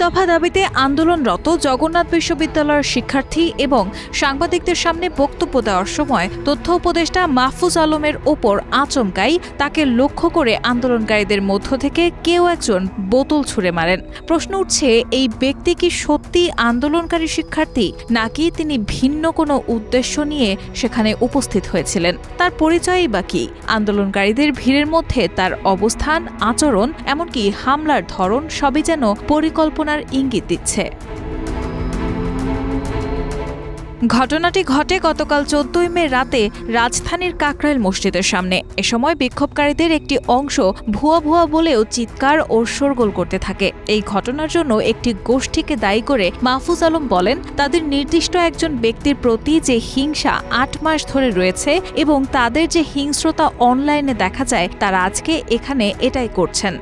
দফা দাবিতে আন্দোলনরত জগন্নাথ বিশ্ববিদ্যালয়ের শিক্ষার্থী এবং সাংবাদিকদের সামনে বক্তব্য দেওয়ার সময় তথ্য উপদেষ্টা মাহফুজ আলমের ওপর আচমকাই তাকে লক্ষ্য করে আন্দোলনকারীদের মধ্য থেকে কেউ একজন বোতল ছুঁড়ে মারেন। প্রশ্ন উঠছে, এই ব্যক্তি কি সত্যি আন্দোলনকারী শিক্ষার্থী নাকি তিনি ভিন্ন কোনো উদ্দেশ্য নিয়ে সেখানে উপস্থিত হয়েছিলেন? তার পরিচয়ই বা কি? আন্দোলনকারীদের ভিড়ের মধ্যে তার অবস্থান, আচরণ, এমনকি হামলার ধরন সবই যেন পরিকল্পনার ইঙ্গিত দিচ্ছে। ঘটনাটি ঘটে গতকাল 14 মে রাতে রাজধানীর কাকরাইল মসজিদের সামনে। এ সময় বিক্ষোভকারীদের একটি অংশ ভুয়া ভুয়া বলেও চিৎকার ও শোরগোল করতে থাকে। এই ঘটনার জন্য একটি গোষ্ঠীকে দায়ী করে মাহফুজ আলম বলেন, তাদের নির্দিষ্ট একজন ব্যক্তির প্রতি যে হিংসা 8 মাস ধরে রয়েছে এবং তাদের যে হিংস্রতা অনলাইনে দেখা যায়, তারা আজকে এখানে এটাই করছেন।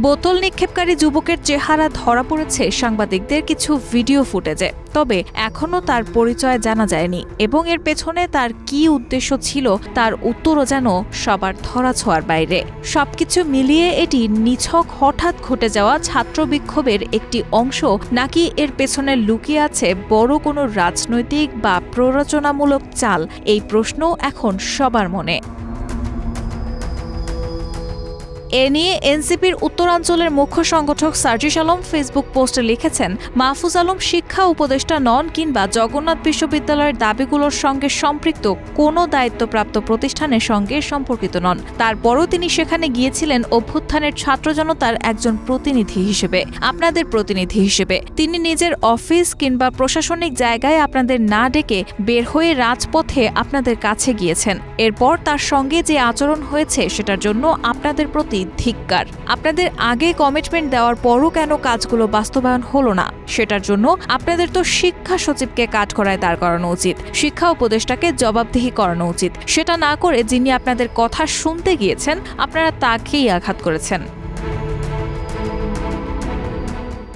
বোতল নিক্ষেপকারী যুবকের চেহারা ধরা পড়েছে সাংবাদিকদের কিছু ভিডিও ফুটেজে, তবে এখনও তার পরিচয় জানা যায়নি এবং এর পেছনে তার কী উদ্দেশ্য ছিল তার উত্তরও যেন সবার ধরাছোঁয়ার বাইরে। সবকিছু মিলিয়ে এটি নিছক হঠাৎ ঘটে যাওয়া ছাত্র বিক্ষোভের একটি অংশ নাকি এর পেছনে লুকিয়ে আছে বড় কোনো রাজনৈতিক বা প্ররোচনামূলক চাল, এই প্রশ্ন এখন সবার মনে। এ নিয়ে এনসিপির উত্তরাঞ্চলের মুখ্য সংগঠক সার্জিস আলম ফেসবুক পোস্টে লিখেছেন, মাহফুজ আলম শিক্ষা উপদেষ্টা নন কিংবা জগন্নাথ বিশ্ববিদ্যালয়ের দাবিগুলোর সঙ্গে সম্পৃক্ত কোনো দায়িত্বপ্রাপ্ত প্রতিষ্ঠানের সঙ্গে সম্পর্কিত নন। তারপরও তিনি সেখানে গিয়েছিলেন অভ্যুত্থানের ছাত্র জনতার একজন প্রতিনিধি হিসেবে, আপনাদের প্রতিনিধি হিসেবে। তিনি নিজের অফিস কিংবা প্রশাসনিক জায়গায় আপনাদের না ডেকে বের হয়ে রাজপথে আপনাদের কাছে গিয়েছেন। এরপর তার সঙ্গে যে আচরণ হয়েছে সেটার জন্য আপনাদের প্রতি ধিক্কার। আপনাদের আগে কমিটমেন্ট দেওয়ার পরও কেন কাজগুলো বাস্তবায়ন হলো না, সেটার জন্য আপনাদের তো শিক্ষা সচিবকে কাঠগড়ায় দাঁড় করানো উচিত, শিক্ষা উপদেষ্টাকে জবাবদিহি করানো উচিত। সেটা না করে যিনি আপনাদের কথা শুনতে গিয়েছেন আপনারা তাকেই আঘাত করেছেন।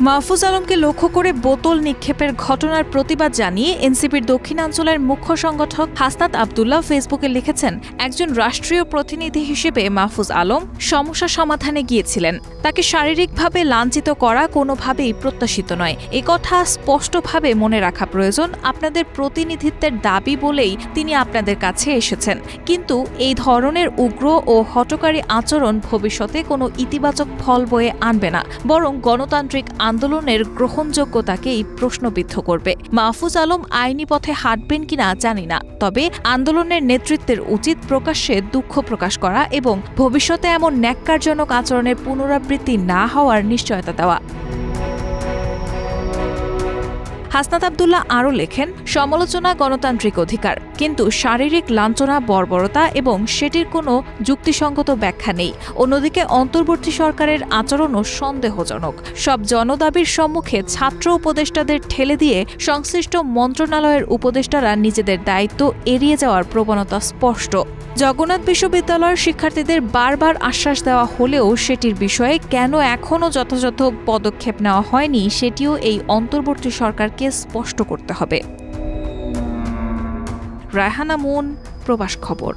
মাহফুজ আলমকে লক্ষ্য করে বোতল নিক্ষেপের ঘটনার প্রতিবাদ জানিয়ে এনসিপির দক্ষিণাঞ্চলের মুখ্য সংগঠক হাসনাত আবদুল্লাহ ফেসবুকে লিখেছেন, একজন রাষ্ট্রীয় প্রতিনিধি হিসেবে মাহফুজ আলম সমস্যা সমাধানে গিয়েছিলেন। তাকে শারীরিকভাবে লাঞ্ছিত করা কোনোভাবেই প্রত্যাশিত নয়। একথা স্পষ্টভাবে মনে রাখা প্রয়োজন। আপনাদের প্রতিনিধিত্বের দাবি বলেই তিনি আপনাদের কাছে এসেছেন, কিন্তু এই ধরনের উগ্র ও হঠকারী আচরণ ভবিষ্যতে কোনো ইতিবাচক ফল বয়ে আনবে না, বরং গণতান্ত্রিক আন্দোলনের গ্রহণযোগ্যতাকেই প্রশ্নবিদ্ধ করবে। মাহফুজ আলম আইনি পথে হাঁটবেন কিনা জানি না, তবে আন্দোলনের নেতৃত্বের উচিত প্রকাশ্যে দুঃখ প্রকাশ করা এবং ভবিষ্যতে এমন ন্যাক্কারজনক আচরণের পুনরাবৃত্তি না হওয়ার নিশ্চয়তা দেওয়া। হাসনাত আবদুল্লাহ আরও লেখেন, সমালোচনা গণতান্ত্রিক অধিকার, কিন্তু শারীরিক লাঞ্ছনা, বর্বরতা এবং সেটির কোনো যুক্তিসঙ্গত ব্যাখ্যা নেই। অন্যদিকে অন্তর্বর্তী সরকারের আচরণও সন্দেহজনক। সব জনদাবির সম্মুখে ছাত্র উপদেষ্টাদের ঠেলে দিয়ে সংশ্লিষ্ট মন্ত্রণালয়ের উপদেষ্টারা নিজেদের দায়িত্ব এড়িয়ে যাওয়ার প্রবণতা স্পষ্ট। জগন্নাথ বিশ্ববিদ্যালয়ের শিক্ষার্থীদের বারবার আশ্বাস দেওয়া হলেও সেটির বিষয়ে কেন এখনও যথাযথ পদক্ষেপ নেওয়া হয়নি সেটিও এই অন্তর্বর্তী সরকারকে স্পষ্ট করতে হবে। রায়হানা মুন, প্রবাস খবর।